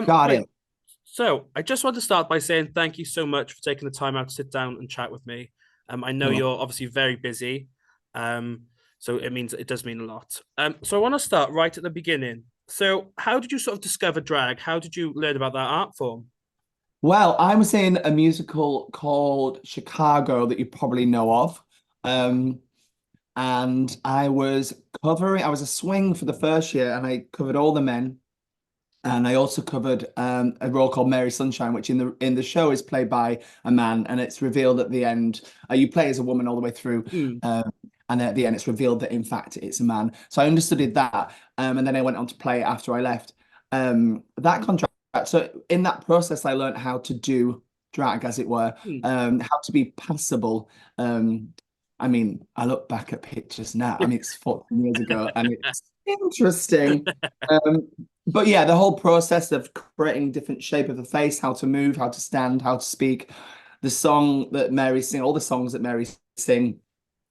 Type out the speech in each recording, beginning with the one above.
Got Right. it. So I just want to start by saying thank you so much for taking the time out to sit down and chat with me. I know You're welcome. you're obviously very busy. Um, so it does mean a lot. So I want to start right at the beginning. So how did you sort of discover drag? How did you learn about that art form? Well, I was in a musical called Chicago that you probably know of. Um, and I was a swing for the first year and I covered all the men. And I also covered a role called Mary Sunshine, which in the show is played by a man, and it's revealed at the end. You play as a woman all the way through, Mm, and then at the end it's revealed that in fact it's a man. So I understudied that, and then I went on to play it after I left. That contract. So in that process, I learned how to do drag, as it were, mm. how to be passable. Um, I mean, I look back at pictures now. I mean, it's 14 years ago, and it's interesting. Um, but yeah, the whole process of creating different shape of the face, how to move, how to stand, how to speak, the song that Mary sing, all the songs that Mary sing,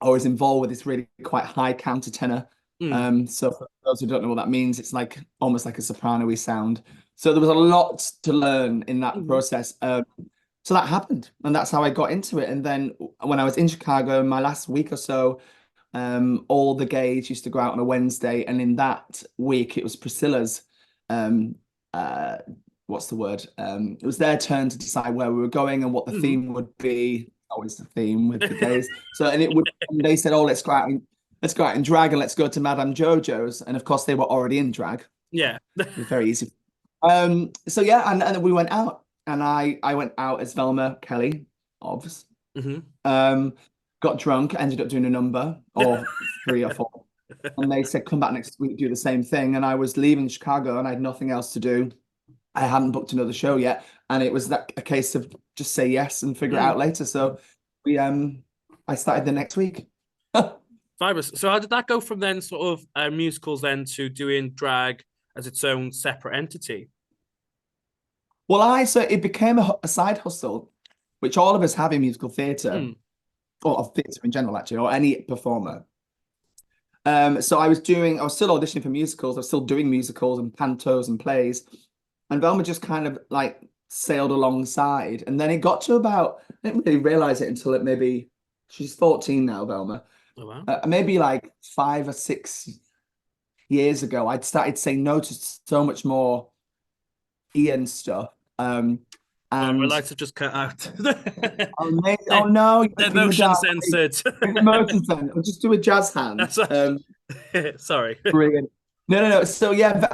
always involved with this really quite high countertenor. Mm, So for those who don't know what that means, it's like almost like a soprano-y sound. So there was a lot to learn in that mm. process. So that happened, and that's how I got into it. And then when I was in Chicago, my last week or so, all the gays used to go out on a Wednesday, and in that week it was Priscilla's. Um, uh, what's the word? It was their turn to decide where we were going and what the Mm. theme would be. Always the theme with the gays. So, and they said, "Oh, let's go out and drag, and let's go to Madame Jojo's." And of course, they were already in drag. It Yeah. was very easy. So yeah, and we went out, and I went out as Velma Kelly, obviously. Hmm. Um, got drunk, ended up doing a number or three or four. And they said, come back next week, do the same thing. And I was leaving Chicago and I had nothing else to do. I hadn't booked another show yet. And it was that a case of just say yes and figure it Mm. out later. So we I started the next week. Fabulous. So how did that go from then sort of musicals then to doing drag as its own separate entity? Well, so it became a side hustle, which all of us have in musical theatre, Mm, or of theatre in general, actually, or any performer. So I was still auditioning for musicals. I was still doing musicals and pantos and plays. And Velma just kind of like sailed alongside. And then it got to about, I didn't really realize it until it maybe, she's 14 now, Velma. oh wow. Maybe like 5 or 6 years ago, I'd started saying no to so much more Ian stuff. So our And lights have just cut out. oh no, you're The in the motion dark. censored. Wait, motion then. I'll just do a jazz hand. That's sorry. Brilliant. No, no, no. So yeah,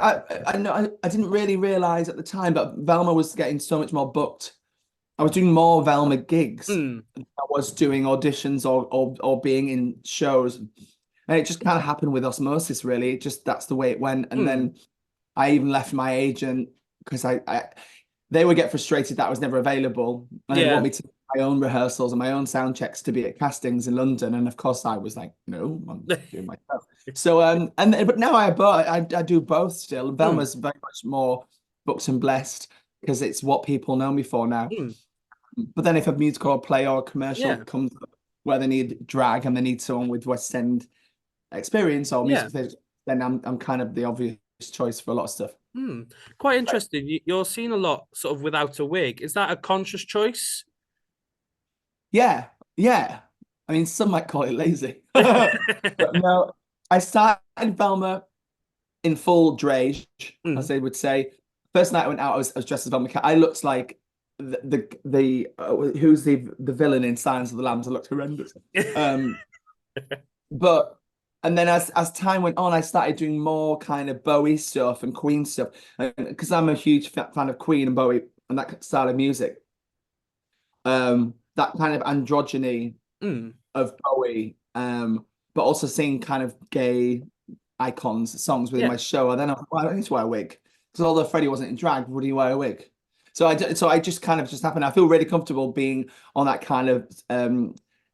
I know I didn't really realize at the time, but Velma was getting so much more booked. I was doing more Velma gigs. Mm, Than I was doing auditions or being in shows, and it just kind of happened with osmosis. Really, just that's the way it went. And mm. then I even left my agent because they would get frustrated that I was never available, and they'd want Yeah. me to do my own rehearsals and my own sound checks to be at castings in London. And of course, I was like, no, I'm doing myself. So but now I do both still. Mm, Velma's very much more booked and blessed because it's what people know me for now. mm. But then if a musical or play or a commercial Yeah. comes up where they need drag and they need someone with West End experience or Yeah. music theatre, then I'm kind of the obvious choice for a lot of stuff. Mm. Quite interesting. You're seeing a lot sort of without a wig. Is that a conscious choice? Yeah, yeah. I mean, some might call it lazy. But no, I started Velma in full drage, as Mm. they would say. First night I went out, I was dressed as Velma Cat. I looked like who's the villain in Silence of the Lambs. I looked horrendous. Um, but and then as time went on, I started doing more kind of Bowie stuff and Queen stuff because I'm a huge fan of Queen and Bowie and that style of music. That kind of androgyny Mm. of Bowie, but also seeing kind of gay icons, songs within Yeah. my show. And then I was like, well, I need to wear a wig. Because although Freddie wasn't in drag, would he wear a wig? So I just kind of just happened. I feel really comfortable being on that kind of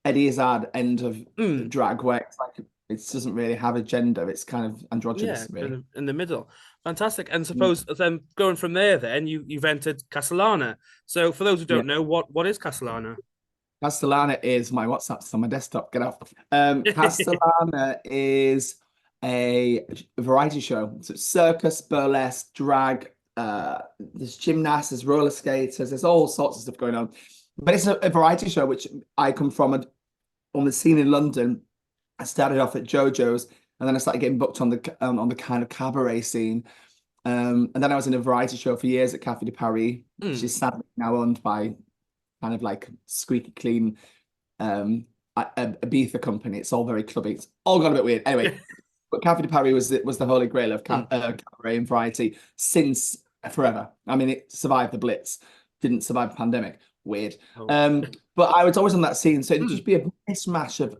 Eddie Izzard end of Mm. drag where it's like it doesn't really have a gender. It's kind of Yeah, androgynous, really. in the middle. Fantastic. And Yeah. suppose then going from there, then you've entered Castellana. So for those who Yeah. don't know, what is Castellana? Castellana is my WhatsApp's on my desktop. Get off. Castellana is a variety show. So it's circus, burlesque, drag, there's gymnasts, there's roller skaters, there's all sorts of stuff going on. But it's a variety show, which I come from on the scene in London. I started off at JoJo's, and then I started getting booked on the kind of cabaret scene. And then I was in a variety show for years at Café de Paris, which is sadly now owned by kind of like squeaky clean Ibiza company. It's all very clubby. It's all got a bit weird. Anyway, but Café de Paris was the holy grail of cabaret and variety since forever. I mean, it survived the Blitz, didn't survive the pandemic. Weird. But I was always on that scene, so it'd just be a mismatch of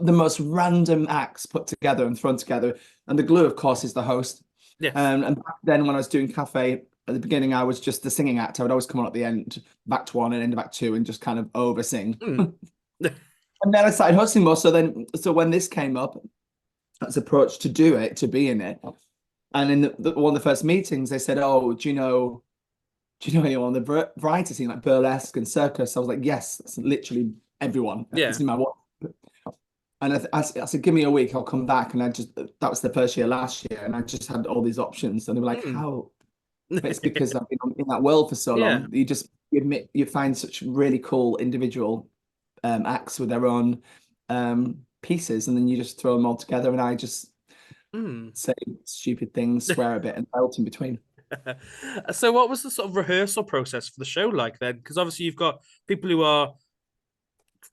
the most random acts put together and thrown together. And the glue, of course, is the host. Yeah. And back then, when I was doing cafe at the beginning, I was just the singing act. I would always come on at the end, Act 1 and end of Act 2, and just kind of over sing. And then I started hosting more. So when this came up, I was approached to do it, to be in it. And in one of the first meetings, they said, "Oh, do you know anyone on the variety scene, like burlesque and circus?" I was like, "Yes, that's literally everyone." Yeah. It's in my what. And I said, "Give me a week, I'll come back." And that was the first year last year, and I just had all these options. And they were like, "How?" But it's because I've been in that world for so long. You find such really cool individual acts with their own pieces, and then you just throw them all together. And I just say stupid things, swear a bit, and belt in between. So what was the sort of rehearsal process for the show like then? Because obviously you've got people who are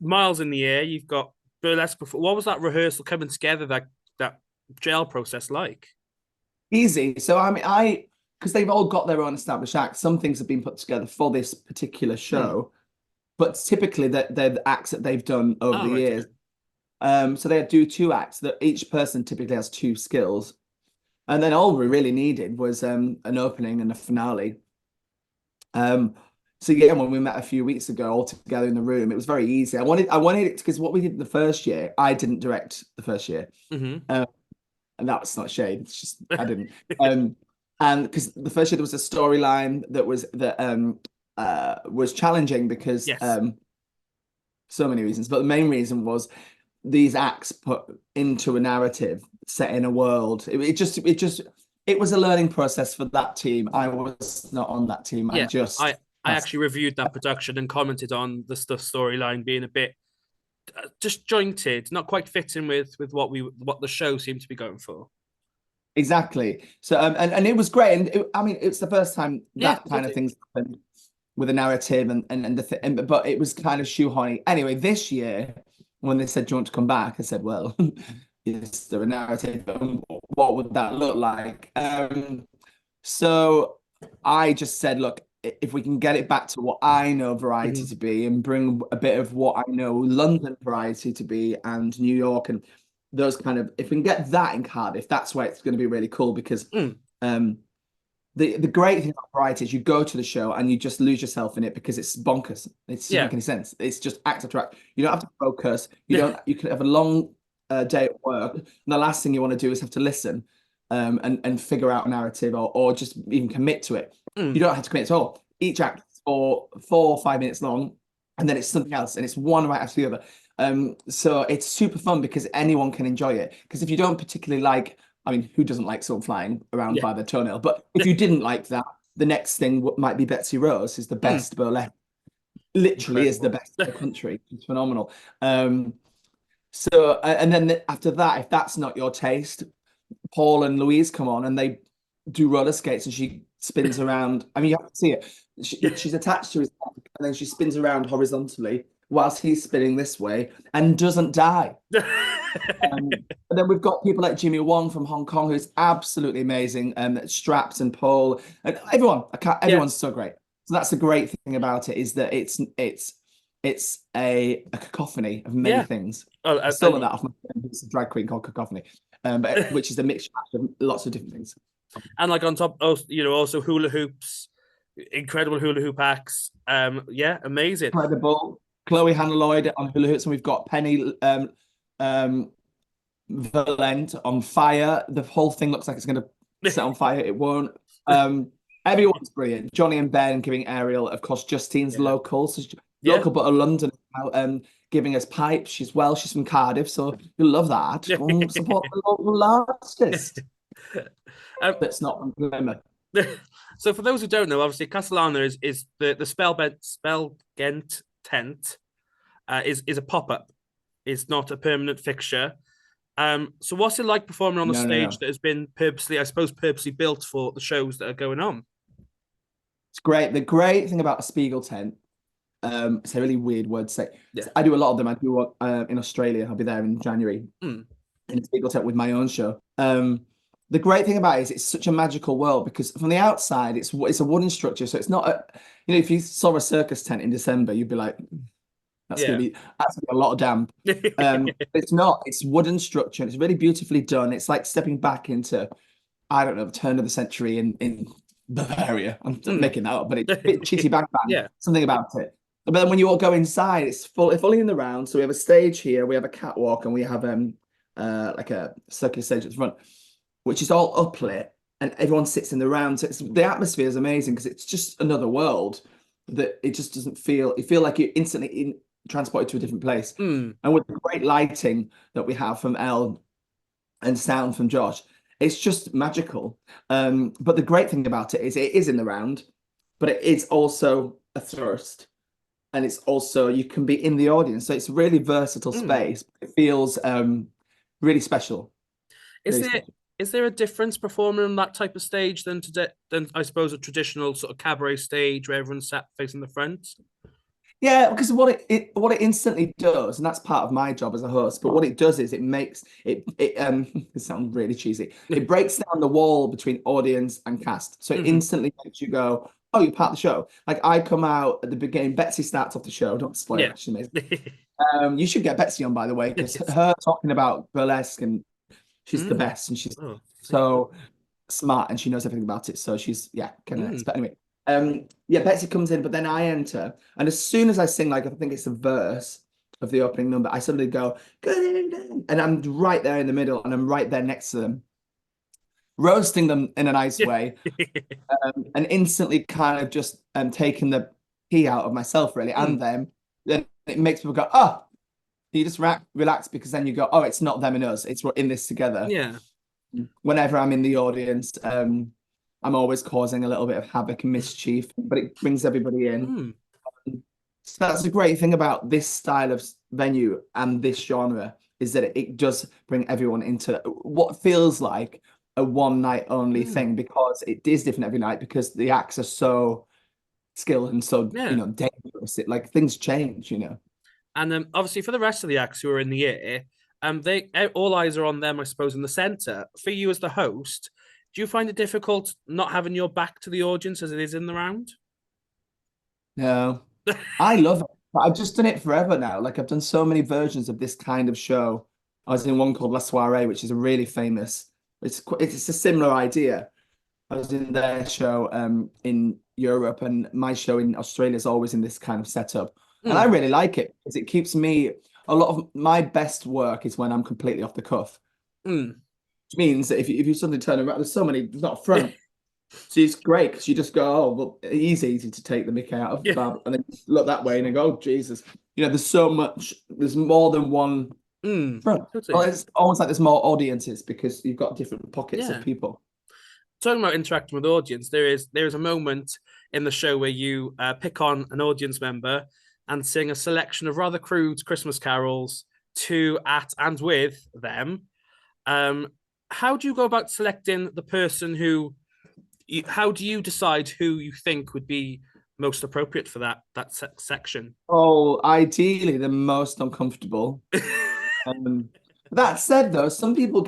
miles in the air, you've got burlesque before. What was that rehearsal coming together, that gel process like? Easy. So I mean, because they've all got their own established acts. Some things have been put together for this particular show, but typically they're the acts that they've done over the years. Okay. So they do 2 acts that each person typically has 2 skills. And then all we really needed was an opening and a finale. So yeah, when we met a few weeks ago, all together in the room, it was very easy. I wanted it because what we did the first year, I didn't direct the first year, and that's not shade. It's just I didn't. And because the first year there was a storyline that was challenging because so many reasons, but the main reason was these acts put into a narrative set in a world. It was a learning process for that team. I was not on that team. I actually reviewed that production and commented on the storyline being a bit disjointed, not quite fitting with what the show seemed to be going for. Exactly. So and it was great. And I mean, it's the first time that kind of thing's happened with a narrative but it was kind of shoehorny. Anyway, this year when they said, "Do you want to come back?" I said, "Well, is there a narrative? What would that look like?" So I just said, "Look, if we can get it back to what I know variety to be and bring a bit of what I know London variety to be and New York and those kind of, if we can get that in Cardiff, that's where it's going to be really cool because the great thing about variety is you go to the show and you just lose yourself in it because it's bonkers. It doesn't make any sense. It's just act after act. You don't have to focus. You can have a long day at work, and the last thing you want to do is have to listen and figure out a narrative or just even commit to it. You don't have to commit at all. Each act is for 4 or 5 minutes long, and then it's something else, and it's one right after the other. So it's super fun because anyone can enjoy it. Because if you don't particularly like, I mean, who doesn't like someone flying around by their toenail? But if you didn't like that, the next thing might be Betsy Rose is the best burlesque. Literally is the best in the country. It's phenomenal. So and then after that, if that's not your taste, Paul and Louise come on and they do roller skates and she spins around. I mean, you have to see it. She's attached to his neck and then she spins around horizontally whilst he's spinning this way and doesn't die. And then we've got people like Jimmy Wong from Hong Kong, who's absolutely amazing, Straps and Paul and everyone's so great. So that's the great thing about it, is that it's a cacophony of many things. I stole that off my friend who's a drag queen called Cacophony, which is a mixture of lots of different things. And like on top, also hula hoops, incredible hula hoop acts. Amazing. Incredible. Chloe Hannah Lloyd on hula hoops, and we've got Penny Valent on fire. The whole thing looks like it's going to set on fire. It won't. Everyone's brilliant. Johnny and Ben giving Ariel, of course. Justine's local, so local but a London now, giving us pipes. She's Welsh. She's from Cardiff, so you'll love that. Support the local artist. That's not from Plymouth. So for those who don't know, obviously Castellana is the Spellgent tent is a pop up. It's not a permanent fixture. So what's it like performing on a No, no, stage no. that has been purposely, I suppose, purposely built for the shows that are going on? It's great. The great thing about a Spiegel tent, it's a really weird word to say. Yeah. I do a lot of them. I do one in Australia. I'll be there in January Mm. in a Spiegel tent with my own show. The great thing about it is it's such a magical world because from the outside, it's a wooden structure. So it's not if you saw a circus tent in December, you'd be like, Yeah. that's gonna be a lot of damp. But it's not. It's wooden structure. And it's really beautifully done. It's like stepping back into, I don't know, the turn of the century in Bavaria. I'm Mm. making that up, but it's a bit chitty bang bang. Yeah. Something about it. But then when you all go inside, it's fully in the round. So we have a stage here, we have a catwalk, and we have like a circular stage at the front, which is all uplit, and everyone sits in the round. So the atmosphere is amazing because it's just another world that it just doesn't feel. You feel like you're instantly transported to a different place. Mm. And with the great lighting that we have from Elle and sound from Josh, it's just magical. But the great thing about it is in the round, but it is also a thrust. And it's also, you can be in the audience. So it's a really versatile space. It feels really special. Is Really there special. is there a difference performing on that type of stage than I suppose a traditional sort of cabaret stage where everyone's sat facing the front? Yeah, because what it instantly does, and that's part of my job as a host, but what it does is it makes it it sounds really cheesy. It breaks down the wall between audience and cast. So it instantly makes you go, oh, you're part of the show. Like I come out at the beginning, Betsy starts off the show, don't spoil Yeah. it, she's amazing. You should get Betsy on, by the way, because her talking about burlesque and she's the best and she's Oh. so smart and she knows everything about it. So she's kind of Mm. but anyway. Betsy comes in, but then I enter, and as soon as I sing, like I think it's a verse of the opening number, I suddenly go, good evening, and I'm right there in the middle, and I'm right there next to them, roasting them in a nice way, and instantly kind of just taking the pee out of myself, really, and Mm. them. Then it makes people go, oh, you just relax because then you go, oh, it's not them and us, we're in this together. Yeah. Whenever I'm in the audience, I'm always causing a little bit of havoc and mischief, but it brings everybody in. Mm. So that's the great thing about this style of venue and this genre is that it does bring everyone into what feels like a one night only Mm. thing because it is different every night because the acts are so skilled and so Yeah. dangerous. Like things change. And obviously for the rest of the acts who are in the air, they all eyes are on them, I suppose, in the center. For you as the host, do you find it difficult not having your back to the audience as it is in the round? No, I love it. But I've just done it forever now. Like I've done so many versions of this kind of show. I was in one called La Soiree, which is a really famous. It's a similar idea. I was in their show in Europe, and my show in Australia is always in this kind of setup, and I Mm. really like it because it keeps me. A lot of my best work is when I'm completely off the cuff, Mm. which means that if you suddenly turn around, there's not a front. So it's great because you just go, oh, well, it is easy to take the mickey out of Yeah. Bob and then look that way and then go, oh, Jesus. There's more than one Mm. front. Totally. Well, it's almost like there's more audiences because you've got different pockets Yeah. of people. Talking about interacting with the audience, there is a moment in the show where you pick on an audience member and sing a selection of rather crude Christmas carols to, at, and with them. How do you go about selecting the person how do you decide who you think would be most appropriate for that section? Oh, ideally the most uncomfortable. Um, that said, though, some people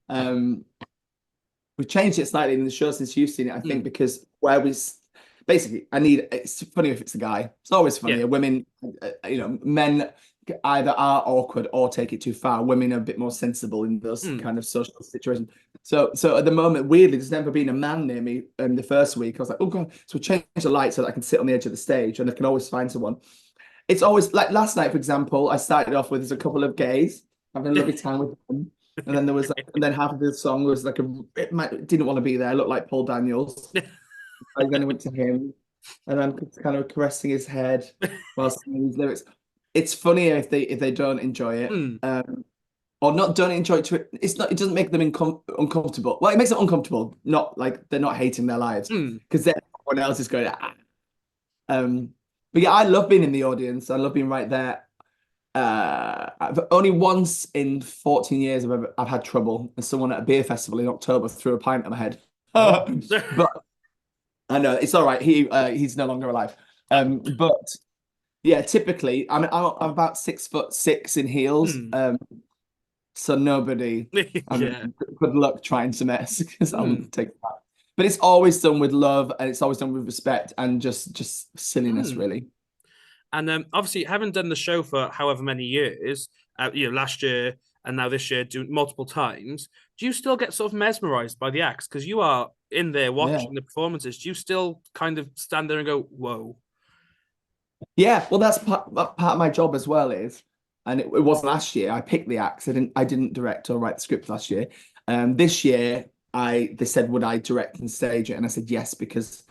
um, we've changed it slightly in the show since you've seen it, I think, Mm. because basically, it's funny if it's a guy. It's always funny. Yeah. Women, men either are awkward or take it too far. Women are a bit more sensible in those Mm. kind of social situations. So at the moment, weirdly, there's never been a man near me in the first week. I was like, oh God. So we changed the light so that I can sit on the edge of the stage and I can always find someone. It's always like last night, for example, I started off with a couple of gays having a lovely time with them. And then and then half of the song was like didn't want to be there, looked like Paul Daniels. And then I went to him, and I'm kind of caressing his head while singing his lyrics. It's funnier if they don't enjoy it. Mm. or not don't enjoy it to it. It's not. It doesn't make them uncomfortable. Well, it makes them uncomfortable. Not like they're not hating their lives Mm. because then everyone else is going. Ah. But yeah, I love being in the audience. I love being right there. I've only once in 14 years I've had trouble, and someone at a beer festival in October threw a pint at my head. Oh. But I know it's all right. He's no longer alive. But yeah, typically I'm about 6'6" in heels. Mm. So nobody. Yeah. Good luck trying to mess because I'll Mm. take that. But it's always done with love, and it's always done with respect and just silliness, Mm. really. And obviously, having done the show for however many years, last year and now this year, doing multiple times, do you still get sort of mesmerized by the acts? Because you are in there Yeah. watching the performances. Do you still kind of stand there and go, "Whoa"? Yeah, well, part of my job as well is, and it wasn't last year. I picked the acts. I didn't direct or write the script last year. This year, they said would I direct and stage it, and I said yes because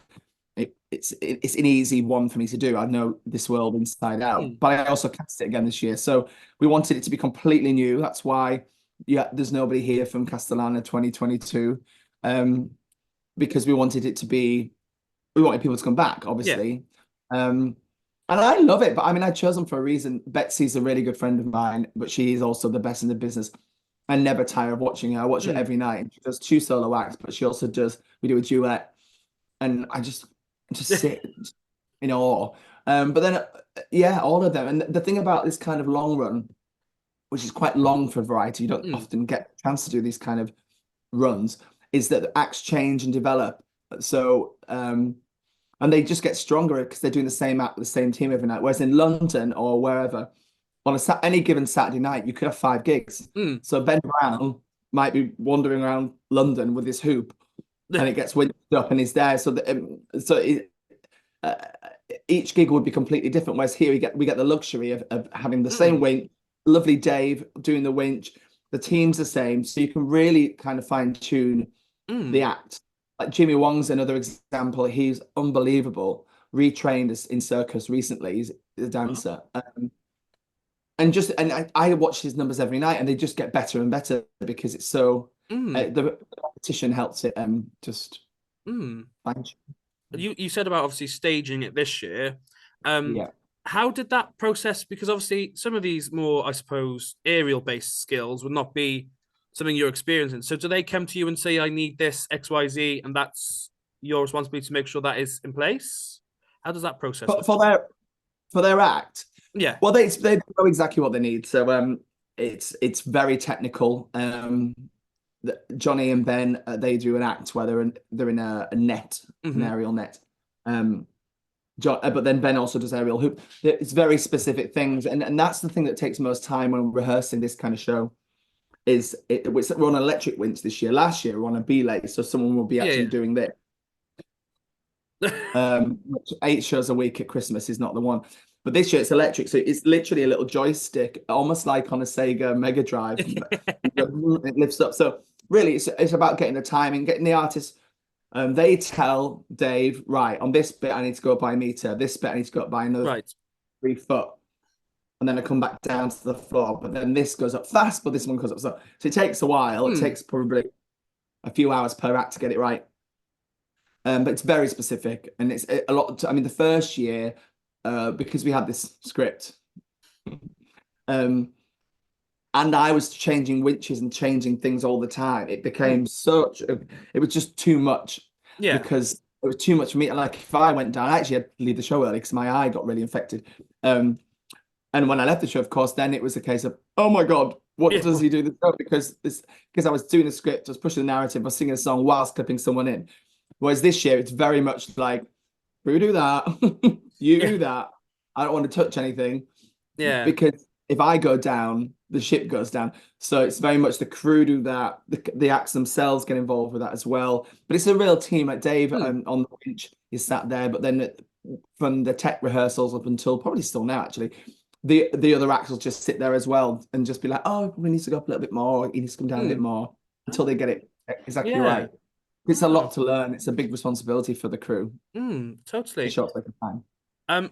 it's an easy one for me to do. I know this world inside out, Mm. but I also cast it again this year. So we wanted it to be completely new. That's why, yeah, there's nobody here from Castellana 2022, because we wanted people to come back, Yeah. obviously. And I love it, but I mean, I chose them for a reason. Betsy's a really good friend of mine, but she is also the best in the business. I never tire of watching her. I watch her Mm. every night. She does two solo acts, but she also we do a duet, and I just sit in awe. But then, yeah, all of them. And the thing about this kind of long run, which is quite long for variety, you don't Mm. often get a chance to do these kind of runs, is that the acts change and develop. So, and they just get stronger because they're doing the same act with the same team every night. Whereas in London or wherever, on any given Saturday night, you could have 5 gigs. Mm. So Ben Brown might be wandering around London with his hoop, and it gets winded up, and he's there. Uh, each gig would be completely different. Whereas here we get the luxury of having the same Mm. winch, lovely Dave doing the winch, the team's the same, so you can really kind of fine tune the Mm. act. Like Jimmy Wong's another example. He's unbelievable. Retrained in circus recently. He's a Oh. dancer. And I watch his numbers every night, and they just get better and better because it's so Mm. the competition helps it just Mm. fine. You said about obviously staging it this year. Yeah. How did that process? Because obviously some of these more, I suppose, aerial based skills would not be something you're experiencing. So do they come to you and say, "I need this XYZ," and that's your responsibility to make sure that is in place? How does that process For, work? for their act, Yeah. well, they know exactly what they need. So it's very technical. Johnny and Ben, they do an act where they're in a net, an Hmm. aerial net. Um, but then Ben also does aerial hoop. It's very specific things, and that's the thing that takes most time when rehearsing this kind of show. We're on an electric winch this year. Last year we're on a belay, so someone will be actually Yeah. doing this. Which 8 shows a week at Christmas is not the one. But this year it's electric, so it's literally a little joystick, almost like on a Sega Mega Drive. It lifts up. So really, it's about getting the timing, getting the artist. They tell Dave, right, on this bit I need to go up by a meter. This bit I need to go up by another Right. 3 foot, and then I come back down to the floor. But then this goes up fast, but this one goes up. So it takes a while. It Hmm. takes probably a few hours per act to get it right. But it's very specific, and it's a lot. I mean, the first year, because we had this script, um, and I was changing winches and changing things all the time. It Hmm. became it was just too much Yeah. because it was too much for me. Like if I went down, I actually had to leave the show early because my eye got really infected. And when I left the show, of course, then it was a case of, oh my God, what Yeah. does he do the show? Because I was doing the script, I was pushing the narrative, I was singing a song whilst clipping someone in. Whereas this year, it's very much like, who do that? You Yeah. do that. I don't want to touch anything Yeah. because if I go down, the ship goes down. So it's very much the crew do that. The acts themselves get involved with that as well. But it's a real team. Like Dave Hmm. on the bench is sat there, but then from the tech rehearsals up until probably still now, actually, the other acts will just sit there as well and just be like, oh, we need to go up a little bit more. He needs to come down a bit Hmm. more until they get it exactly Yeah. right. It's a Oh. lot to learn. It's a big responsibility for the crew to Totally. show up like a time.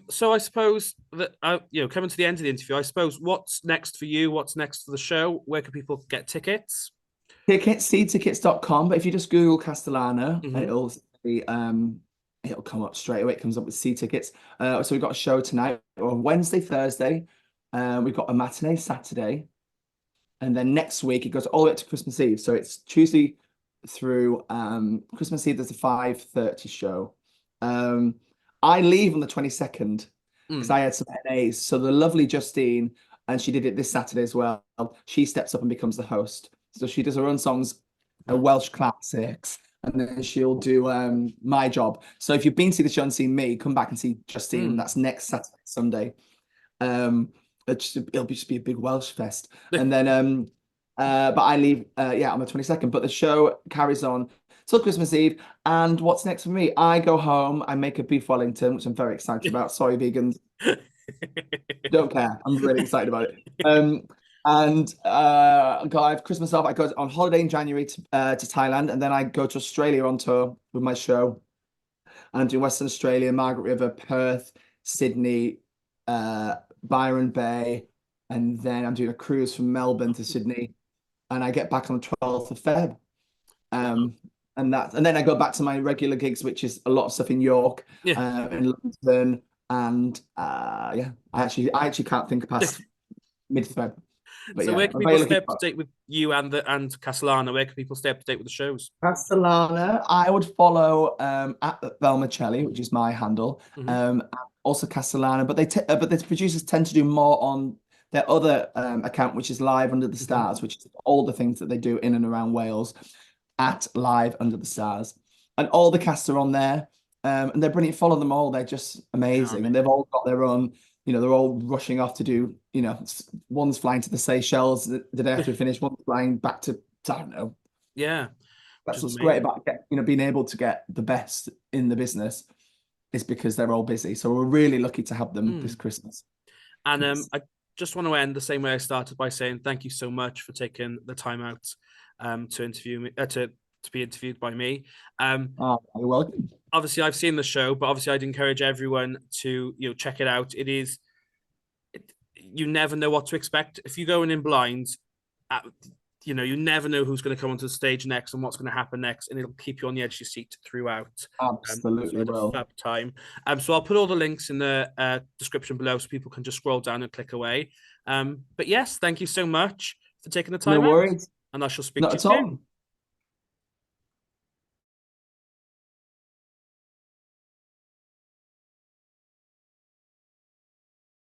So I suppose that coming to the end of the interview, I suppose what's next for you? What's next for the show? Where can people get tickets? Tickets, seedtickets.com, but if you just Google Castellana, Hmm. it'll come up straight away. It comes up with seed tickets. So we've got a show tonight on Wednesday, Thursday. We've got a matinee Saturday. And then next week it goes all the way up to Christmas Eve. So it's Tuesday through Christmas Eve. There's a 5:30 show. I leave on the 22nd because Mm. I had some NAs. So the lovely Justine, and she did it this Saturday as well. She steps up and becomes the host. So she does her own songs, her Welsh classics, and then she'll do my job. So if you've been to the show and seen me, come back and see Justine. Mm. That's next Saturday, Sunday. It'll just be a big Welsh fest. And then but I leave on the 22nd. But the show carries on till Christmas Eve. And what's next for me? I go home, I make a beef Wellington, which I'm very excited about. Sorry, vegans. Don't care. I'm really excited about it. And I have Christmas off. I go on holiday in January to Thailand, and then I go to Australia on tour with my show. And I'm doing Western Australia, Margaret River, Perth, Sydney, Byron Bay, and then I'm doing a cruise from Melbourne to Sydney, and I get back on the 12th of Feb. Wow. And then I go back to my regular gigs, which is a lot of stuff in York, Yeah. in London, and I actually can't think past mid-Feb. But So yeah, where can I'm very people stay looking up to forward. date with you and Castellana? Where can people stay up to date with the shows? Castellana, I would follow at Velma Celi, which is my handle. Hmm. And also Castellana, but the producers tend to do more on their other account, which is Live Under the Hmm. Stars, which is all the things that they do in and around Wales at Live Under the Stars. And all the cast are on there. And they're brilliant. Follow them all. They're just amazing. And they've all got their own, they're all rushing off to do, one's flying to the Seychelles the day after we finish, one's flying back to, I don't know. Yeah, which That's is what's great amazing. about being able to get the best in the business is because they're all busy. So we're really lucky to have them this Mm. Christmas. And Yes. I just want to end the same way I started by saying thank you so much for taking the time out to interview me to be interviewed by me. Oh, you're welcome. Obviously I've seen the show, but obviously I'd encourage everyone to check it out. You never know what to expect if you go in blind. Uh, you never know who's going to come onto the stage next and what's going to happen next, and it'll keep you on the edge of your seat throughout. So I Absolutely had a will. fab time. So I'll put all the links in the description below so people can just scroll down and click away. But yes, thank you so much for taking the No time out, worries. and I shall speak Not to you at all. soon.